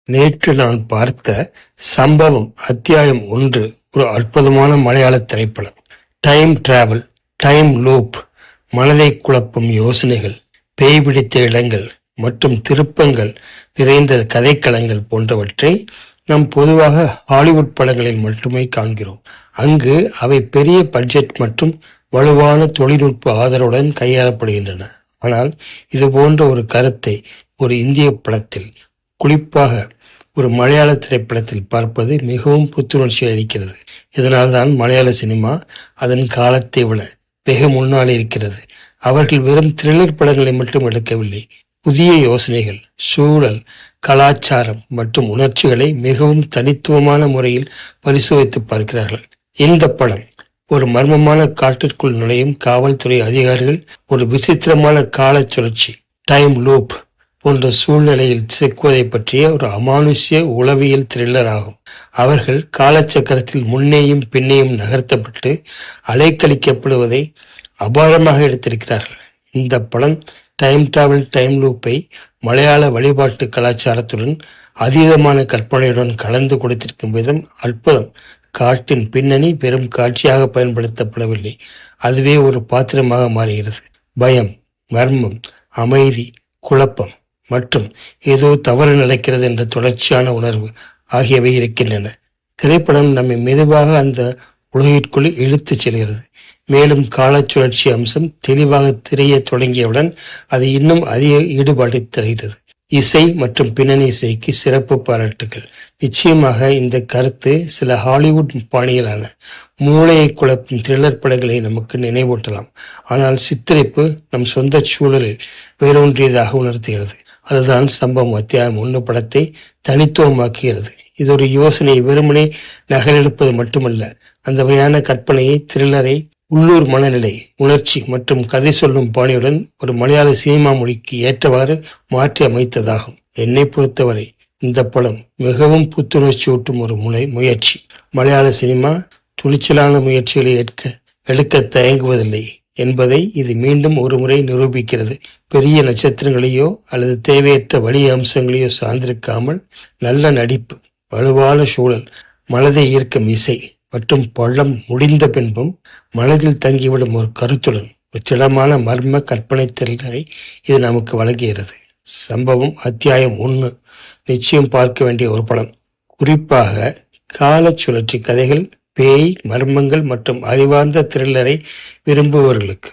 நேற்று நான் பார்த்த சம்பவம் அத்தியாயம் 1 ஒரு அற்புதமான மலையாள திரைப்படம். டைம் டிராவல், டைம் லூப், மனதை குழப்பும் யோசனைகள், பேய் பிடித்த இடங்கள் மற்றும் திருப்பங்கள் நிறைந்த கதைக்களங்கள் போன்றவற்றை நாம் பொதுவாக ஹாலிவுட் படங்களில் மட்டுமே காண்கிறோம். அங்கு அவை பெரிய பட்ஜெட் மற்றும் வலுவான தொழில்நுட்ப ஆதரவுடன் கையாளப்படுகின்றன. ஆனால் இது போன்ற ஒரு கருத்தை ஒரு இந்திய படத்தில், குறிப்பாக ஒரு மலையாள திரைப்படத்தில் பார்ப்பது மிகவும் புத்துணர்ச்சி அளிக்கிறது. இதனால்தான் மலையாள சினிமா அதன் காலத்தை விட வெகு முன்னால் இருக்கிறது. அவர்கள் வெறும் த்ரில்லர் படங்களை மட்டும் எடுக்கவில்லை, புதிய யோசனைகள், சூழல், கலாச்சாரம் மற்றும் உணர்ச்சிகளை மிகவும் தனித்துவமான முறையில் பரிசோதித்து பார்க்கிறார்கள். இந்த படம் ஒரு மர்மமான காட்டிற்குள் நுழையும் காவல்துறை அதிகாரிகள் ஒரு விசித்திரமான கால சுழற்சி, டைம் லூப் போன்ற சூழ்நிலையில் சிக்குவதை பற்றிய ஒரு அமானுஷ்ய உளவியல் த்ரில்லர் ஆகும். அவர்கள் காலச்சக்கரத்தில் முன்னேயும் பின்னேயும் நகர்த்தப்பட்டு அலைக்கழிக்கப்படுவதை அபாரமாக எடுத்திருக்கிறார்கள். இந்த படம் டைம் டிராவல், டைம் லூப்பை மலையாள வழிபாட்டு கலாச்சாரத்துடன் அதீதமான கற்பனையுடன் கலந்து கொடுத்திருக்கும் விதம் அற்புதம். காட்டின் பின்னணி வெறும் காட்சியாக பயன்படுத்தப்படவில்லை, அதுவே ஒரு பாத்திரமாக மாறுகிறது. பயம், மர்மம், அமைதி, குழப்பம் மற்றும் ஏதோ தவறு நடக்கிறது என்ற தொடர்ச்சியான உணர்வு ஆகியவை இருக்கின்றன. திரைப்படம் நம்மை மெதுவாக அந்த உலகிற்குள் இழுத்துச் செல்கிறது. மேலும் காலச்சுழற்சி அம்சம் தெளிவாக தெரிய தொடங்கியவுடன் அது இன்னும் அதிக ஈடுபாட்டை தருகிறது. இசை மற்றும் பின்னணி இசைக்கு சிறப்பு பாராட்டுகள். நிச்சயமாக இந்த கருத்து சில ஹாலிவுட் பாணியிலான மூளையை குழப்பும் த்ரில்லர் படங்களை நமக்கு நினைவூட்டலாம். ஆனால் சித்தரிப்பு நம் சொந்த சூழலில் வேரூன்றியதாக உணர்த்துகிறது. அதுதான் சம்பவம் அத்தியாயம் 1 படத்தை தனித்துவமாக்குகிறது. இது ஒரு யோசனை வெறுமனே நகலெடுப்பது மட்டுமல்ல, அந்த வகையான கற்பனையை, த்ரில்லரை உள்ளூர் மனநிலை, உணர்ச்சி மற்றும் கதை சொல்லும் பாணியுடன் ஒரு மலையாள சினிமா மொழிக்கு ஏற்றவாறு மாற்றி அமைத்ததாகும். என்னை பொறுத்தவரை இந்த படம் மிகவும் புத்துணர்ச்சியூட்டும் ஒரு முயற்சி. மலையாள சினிமா துணிச்சலான முயற்சிகளை எடுக்க தயங்குவதில்லை என்பதை இது மீண்டும் ஒரு முறை நிரூபிக்கிறது. பெரிய நட்சத்திரங்களையோ அல்லது தேவையற்ற வழி அம்சங்களையோ சார்ந்திருக்காமல் நல்ல நடிப்பு, வலுவான சூழல், மனதை ஈர்க்கும் இசை மற்றும் பழம் முடிந்த பின்பும் மனதில் தங்கிவிடும் ஒரு கருத்துடன் ஒரு திடமான மர்ம கற்பனை திறனை இது நமக்கு வழங்குகிறது. சம்பவம் அத்தியாயம் 1 நிச்சயம் பார்க்க வேண்டிய ஒரு படம். குறிப்பாக கால சுழற்சி கதைகள், பேய், மர்மங்கள் மற்றும் அறிவார்ந்த த்ரில்லரை விரும்புபவர்களுக்கு.